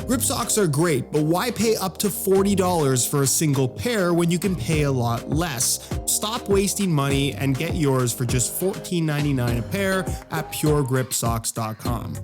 Grip socks are great, but why pay up to $40 for a single pair when you can pay a lot less? Stop wasting money and get yours for just $14.99 a pair at puregripsocks.com.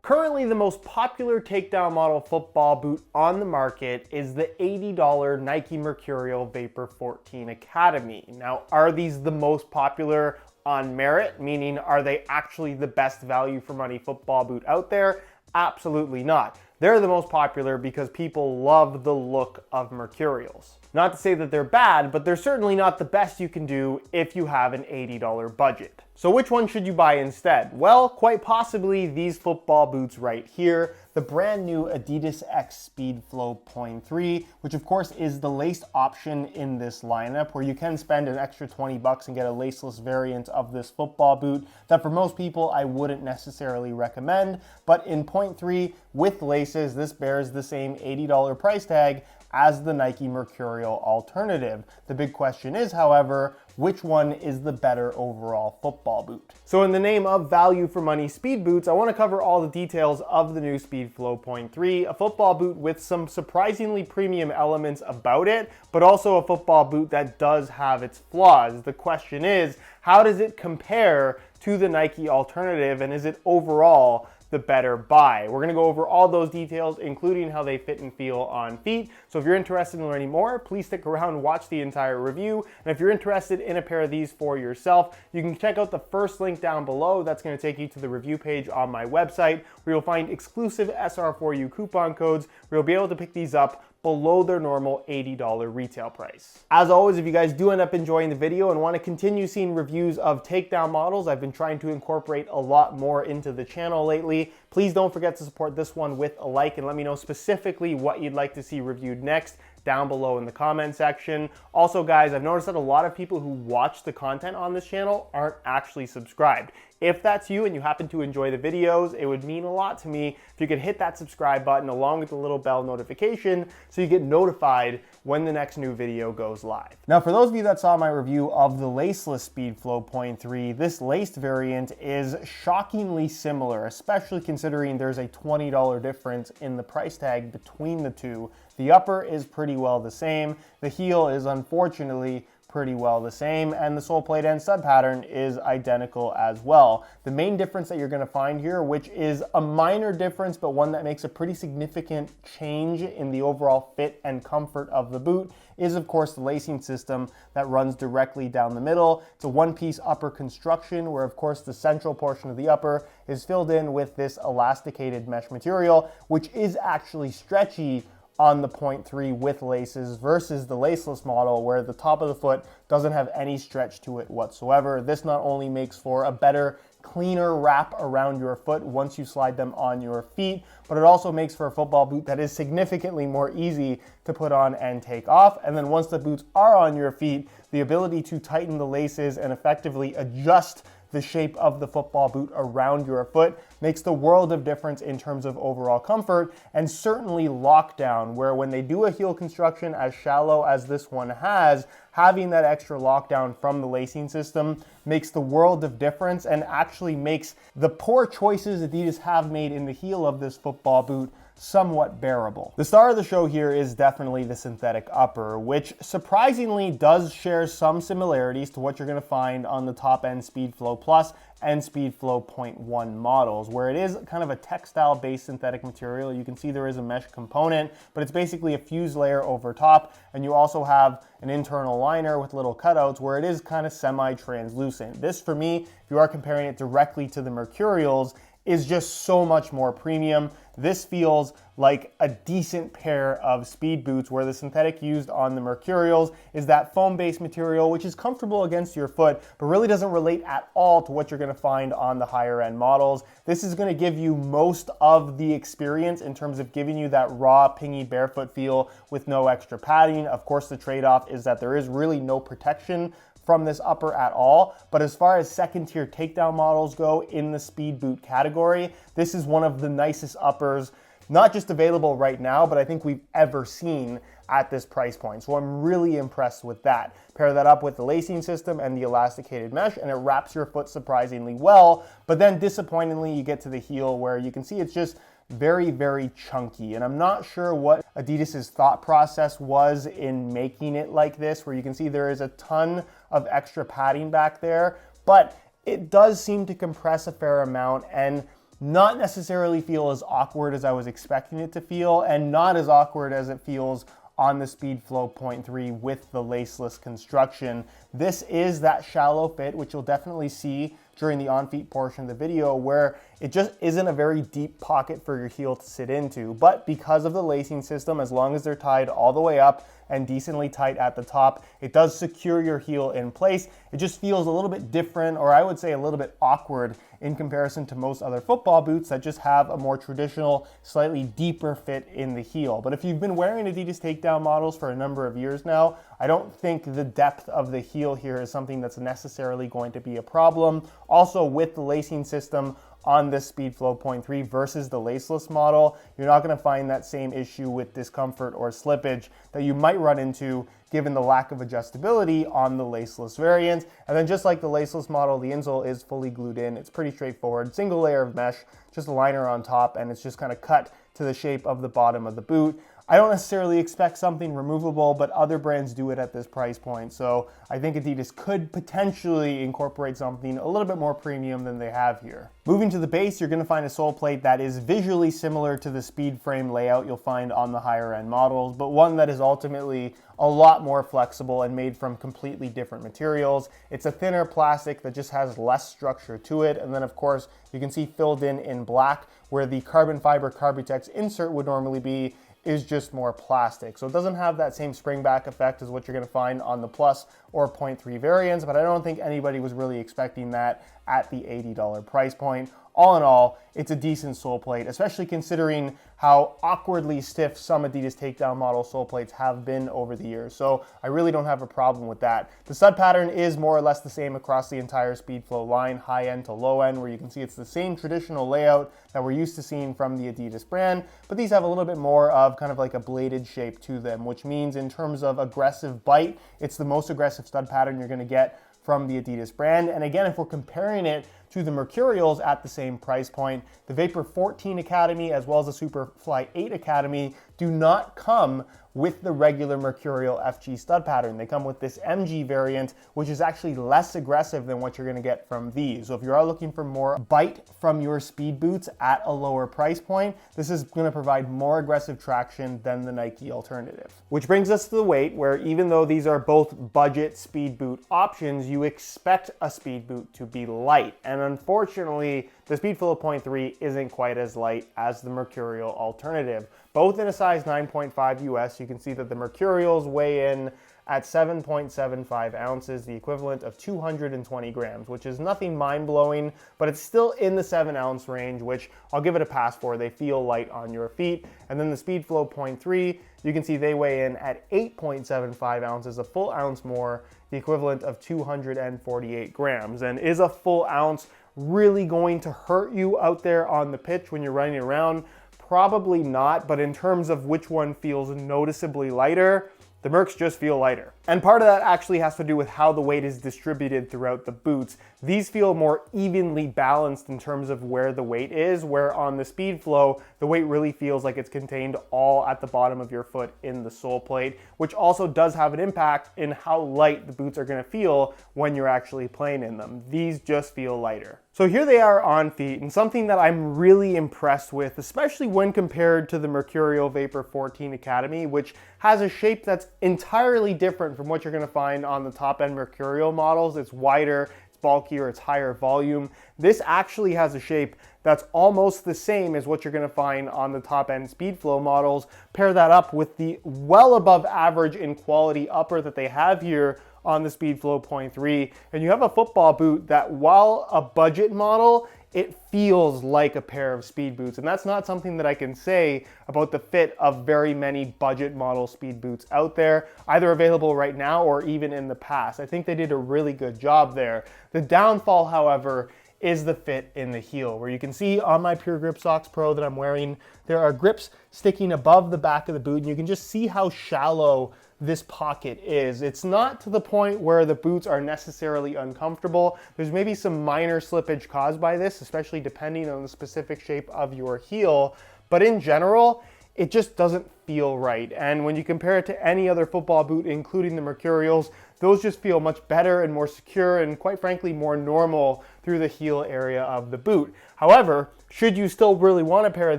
Currently, the most popular takedown model football boot on the market is the $80 Nike Mercurial Vapor 14 Academy. Now, are these the most popular on merit? Meaning, are they actually the best value for money football boot out there? Absolutely not. They're the most popular because people love the look of Mercurials. Not to say that they're bad, but they're certainly not the best you can do if you have an $80 budget. So which one should you buy instead? Well, quite possibly these football boots right here, the brand new Adidas X Speedflow.3, which of course is the laced option in this lineup, where you can spend an extra 20 bucks and get a laceless variant of this football boot that for most people I wouldn't necessarily recommend. But in 0.3 with laces, this bears the same $80 price tag as the Nike Mercurial alternative. The big question is, however, which one is the better overall football boot? So in the name of value for money speed boots, I want to cover all the details of the new Speedflow.3, a football boot with some surprisingly premium elements about it, but also a football boot that does have its flaws. The question is, how does it compare to the Nike alternative, and is it overall the better buy? We're gonna go over all those details, including how they fit and feel on feet. So if you're interested in learning more, please stick around and watch the entire review. And if you're interested in a pair of these for yourself, you can check out the first link down below. That's gonna take you to the review page on my website, where you'll find exclusive SR4U coupon codes, where you'll be able to pick these up below their normal $80 retail price. As always, if you guys do end up enjoying the video and want to continue seeing reviews of takedown models, I've been trying to incorporate a lot more into the channel lately. Please don't forget to support this one with a like, and let me know specifically what you'd like to see reviewed next down below in the comment section. Also guys, I've noticed that a lot of people who watch the content on this channel aren't actually subscribed. If that's you and you happen to enjoy the videos, it would mean a lot to me if you could hit that subscribe button along with the little bell notification so you get notified when the next new video goes live. Now, for those of you that saw my review of the laceless Speedflow.3, this laced variant is shockingly similar, especially considering there's a $20 difference in the price tag between the two. The upper is pretty well the same. The heel is unfortunately pretty well the same, and the sole plate and stud pattern is identical as well. The main difference that you're going to find here, which is a minor difference but one that makes a pretty significant change in the overall fit and comfort of the boot, is of course the lacing system that runs directly down the middle. It's a one-piece upper construction where of course the central portion of the upper is filled in with this elasticated mesh material, which is actually stretchy on the 0.3 with laces versus the laceless model where the top of the foot doesn't have any stretch to it whatsoever. This not only makes for a better, cleaner wrap around your foot once you slide them on your feet, but it also makes for a football boot that is significantly more easy to put on and take off. And then once the boots are on your feet, the ability to tighten the laces and effectively adjust the shape of the football boot around your foot makes the world of difference in terms of overall comfort, and certainly lockdown, where when they do a heel construction as shallow as this one has, having that extra lockdown from the lacing system makes the world of difference and actually makes the poor choices Adidas have made in the heel of this football boot somewhat bearable. The star of the show here is definitely the synthetic upper, which surprisingly does share some similarities to what you're going to find on the top-end Speedflow Plus and Speedflow.1 models, where it is kind of a textile-based synthetic material. You can see there is a mesh component, but it's basically a fused layer over top, and you also have an internal liner with little cutouts where it is kind of semi-translucent. This, for me, if you are comparing it directly to the Mercurials, is just so much more premium. This feels like a decent pair of speed boots, where the synthetic used on the Mercurials is that foam-based material, which is comfortable against your foot, but really doesn't relate at all to what you're gonna find on the higher end models. This is gonna give you most of the experience in terms of giving you that raw, pingy barefoot feel with no extra padding. Of course, the trade-off is that there is really no protection from this upper at all. But as far as second tier takedown models go in the speed boot category, this is one of the nicest uppers not just available right now, but I think we've ever seen at this price point. So I'm really impressed with that. Pair that up with the lacing system and the elasticated mesh, and it wraps your foot surprisingly well. But then disappointingly, you get to the heel where you can see it's just very, very chunky. And I'm not sure what Adidas's thought process was in making it like this, where you can see there is a ton of extra padding back there, but it does seem to compress a fair amount and not necessarily feel as awkward as I was expecting it to feel, and not as awkward as it feels on the Speedflow.3 with the laceless construction. This is that shallow fit, which you'll definitely see during the on-feet portion of the video, where it just isn't a very deep pocket for your heel to sit into. But because of the lacing system, as long as they're tied all the way up and decently tight at the top, it does secure your heel in place. It just feels a little bit different, or I would say a little bit awkward in comparison to most other football boots that just have a more traditional, slightly deeper fit in the heel. But if you've been wearing Adidas takedown models for a number of years now, I don't think the depth of the heel here is something that's necessarily going to be a problem. Also, with the lacing system on this Speedflow.3 versus the laceless model, you're not going to find that same issue with discomfort or slippage that you might run into given the lack of adjustability on the laceless variant. And then just like the laceless model, the insole is fully glued in. It's pretty straightforward. Single layer of mesh, just a liner on top, and it's just kind of cut to the shape of the bottom of the boot. I don't necessarily expect something removable, but other brands do it at this price point. So I think Adidas could potentially incorporate something a little bit more premium than they have here. Moving to the base, you're gonna find a sole plate that is visually similar to the speed frame layout you'll find on the higher end models, but one that is ultimately a lot more flexible and made from completely different materials. It's a thinner plastic that just has less structure to it. And then of course, you can see filled in black, where the carbon fiber Carbitex insert would normally be, is just more plastic. So it doesn't have that same springback effect as what you're gonna find on the Plus or 0.3 variants, but I don't think anybody was really expecting that at the $80 price point. All in all, it's a decent sole plate, especially considering how awkwardly stiff some Adidas takedown model sole plates have been over the years. So I really don't have a problem with that. The stud pattern is more or less the same across the entire Speedflow line, high end to low end, where you can see it's the same traditional layout that we're used to seeing from the Adidas brand, but these have a little bit more of kind of like a bladed shape to them, which means in terms of aggressive bite, it's the most aggressive stud pattern you're gonna get from the Adidas brand. And again, if we're comparing it to the Mercurials at the same price point, the Vapor 14 Academy as well as the Superfly 8 Academy do not come with the regular Mercurial FG stud pattern. They come with this MG variant, which is actually less aggressive than what you're gonna get from these. So if you are looking for more bite from your speed boots at a lower price point, this is gonna provide more aggressive traction than the Nike alternative. Which brings us to the weight, where even though these are both budget speed boot options, you expect a speed boot to be light. And unfortunately, the Speedflow.3 isn't quite as light as the Mercurial alternative. Both in a size 9.5 US, you can see that the Mercurials weigh in at 7.75 ounces, the equivalent of 220 grams, which is nothing mind-blowing, but it's still in the 7-ounce range, which I'll give it a pass for. They feel light on your feet. And then the Speedflow.3, you can see they weigh in at 8.75 ounces, a full ounce more, the equivalent of 248 grams. And is a full ounce really going to hurt you out there on the pitch when you're running around? Probably not, but in terms of which one feels noticeably lighter, the Mercs just feel lighter. And part of that actually has to do with how the weight is distributed throughout the boots. These feel more evenly balanced in terms of where the weight is, where on the Speedflow, the weight really feels like it's contained all at the bottom of your foot in the sole plate, which also does have an impact in how light the boots are gonna feel when you're actually playing in them. These just feel lighter. So here they are on feet, and something that I'm really impressed with, especially when compared to the Mercurial Vapor 14 Academy, which has a shape that's entirely different from what you're gonna find on the top-end Mercurial models. It's wider, it's bulkier, it's higher volume. This actually has a shape that's almost the same as what you're gonna find on the top-end Speedflow models. Pair that up with the well above average in quality upper that they have here on the Speedflow.3, and you have a football boot that, while a budget model, it feels like a pair of speed boots. And that's not something that I can say about the fit of very many budget model speed boots out there, either available right now or even in the past. I think they did a really good job there. The downfall, however, is the fit in the heel, where you can see on my Pure Grip Socks Pro that I'm wearing, there are grips sticking above the back of the boot, and you can just see how shallow this pocket is. It's not to the point where the boots are necessarily uncomfortable. There's maybe some minor slippage caused by this, especially depending on the specific shape of your heel, but in general, it just doesn't feel right. And when you compare it to any other football boot, including the Mercurials, those just feel much better and more secure and, quite frankly, more normal through the heel area of the boot. However, should you still really want a pair of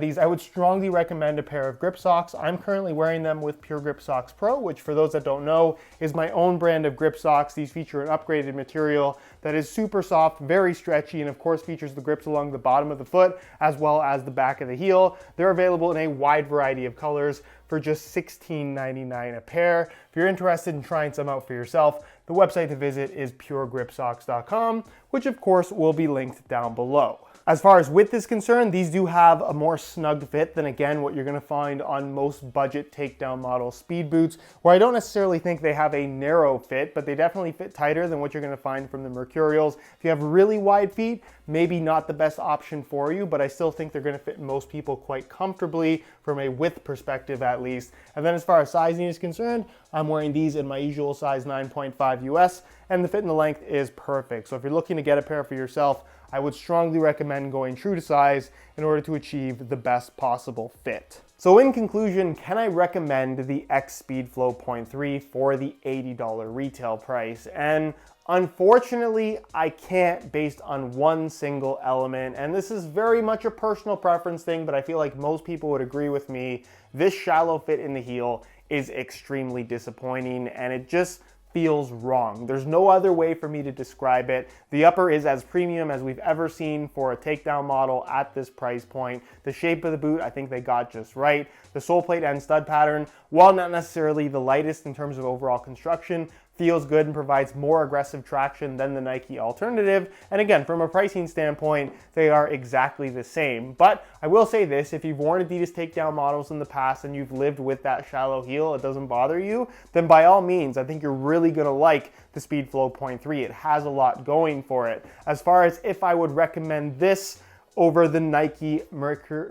these, I would strongly recommend a pair of grip socks. I'm currently wearing them with Pure Grip Socks Pro, which, for those that don't know, is my own brand of grip socks. These feature an upgraded material that is super soft, very stretchy, and of course features the grips along the bottom of the foot as well as the back of the heel. They're available in a wide variety of colors for just $16.99 a pair. If you're interested in trying some out for yourself, the website to visit is puregripsocks.com, which of course will be linked down below. As far as width is concerned, these do have a more snug fit than, again, what you're going to find on most budget takedown model speed boots, where I don't necessarily think they have a narrow fit, but they definitely fit tighter than what you're going to find from the Mercurials. If you have really wide feet, maybe not the best option for you, but I still think they're going to fit most people quite comfortably from a width perspective at least. And then as far as sizing is concerned, I'm wearing these in my usual size 9.5 US, and the fit and the length is perfect. So if you're looking to get a pair for yourself, I would strongly recommend going true to size in order to achieve the best possible fit. So in conclusion, can I recommend the X Speedflow.3 for the $80 retail price? And unfortunately, I can't, based on one single element. And this is very much a personal preference thing, but I feel like most people would agree with me. This shallow fit in the heel is extremely disappointing, and it just feels wrong. There's no other way for me to describe it. The upper is as premium as we've ever seen for a takedown model at this price point. The shape of the boot, I think they got just right. The sole plate and stud pattern, while not necessarily the lightest in terms of overall construction, feels good and provides more aggressive traction than the Nike alternative. And again, from a pricing standpoint, they are exactly the same. But I will say this, if you've worn Adidas takedown models in the past and you've lived with that shallow heel, it doesn't bother you, then by all means, I think you're really gonna like the Speedflow.3. It has a lot going for it. As far as if I would recommend this over the Nike Mercurial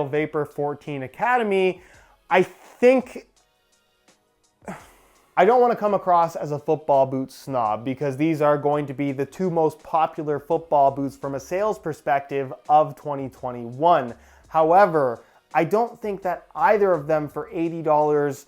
Vapor 14 Academy, I think I don't want to come across as a football boot snob, because these are going to be the two most popular football boots from a sales perspective of 2021. However, I don't think that either of them for $80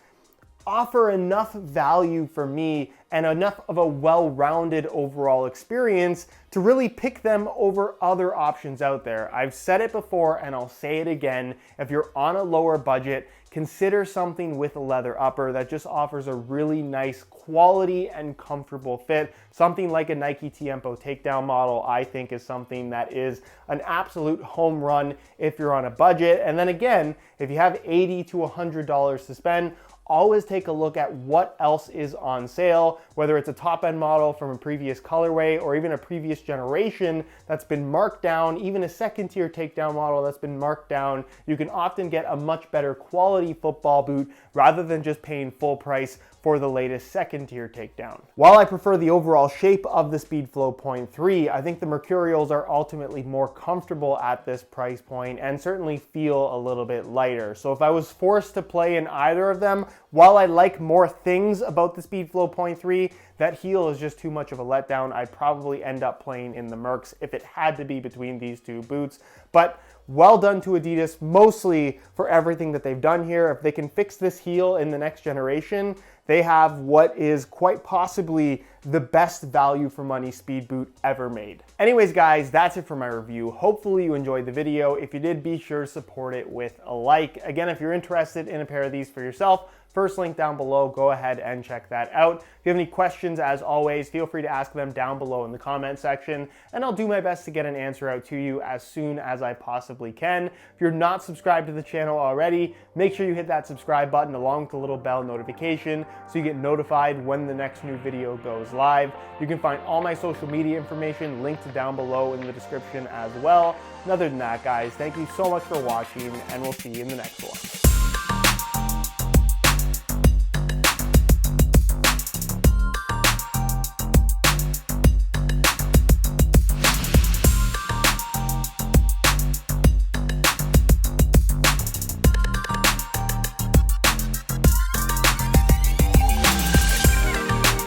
offer enough value for me and enough of a well-rounded overall experience to really pick them over other options out there. I've said it before and I'll say it again. If you're on a lower budget, consider something with a leather upper that just offers a really nice quality and comfortable fit. Something like a Nike Tiempo takedown model, I think, is something that is an absolute home run if you're on a budget. And then again, if you have $80 to $100 to spend, always take a look at what else is on sale, whether it's a top-end model from a previous colorway or even a previous generation that's been marked down, even a second-tier takedown model that's been marked down. You can often get a much better quality football boot rather than just paying full price for the latest second-tier takedown. While I prefer the overall shape of the Speedflow.3, I think the Mercurials are ultimately more comfortable at this price point and certainly feel a little bit lighter. So if I was forced to play in either of them, while I like more things about the Speedflow.3, that heel is just too much of a letdown. I'd probably end up playing in the Mercs if it had to be between these two boots. But well done to Adidas, mostly for everything that they've done here. If they can fix this heel in the next generation, they have what is quite possibly the best value for money speed boot ever made. Anyways, guys, that's it for my review. Hopefully you enjoyed the video. If you did, be sure to support it with a like. Again, if you're interested in a pair of these for yourself, first link down below, go ahead and check that out. If you have any questions, as always, feel free to ask them down below in the comment section, and I'll do my best to get an answer out to you as soon as I possibly can. If you're not subscribed to the channel already, make sure you hit that subscribe button along with the little bell notification so you get notified when the next new video goes live. You can find all my social media information linked down below in the description as well. And other than that, guys, thank you so much for watching, and we'll see you in the next one.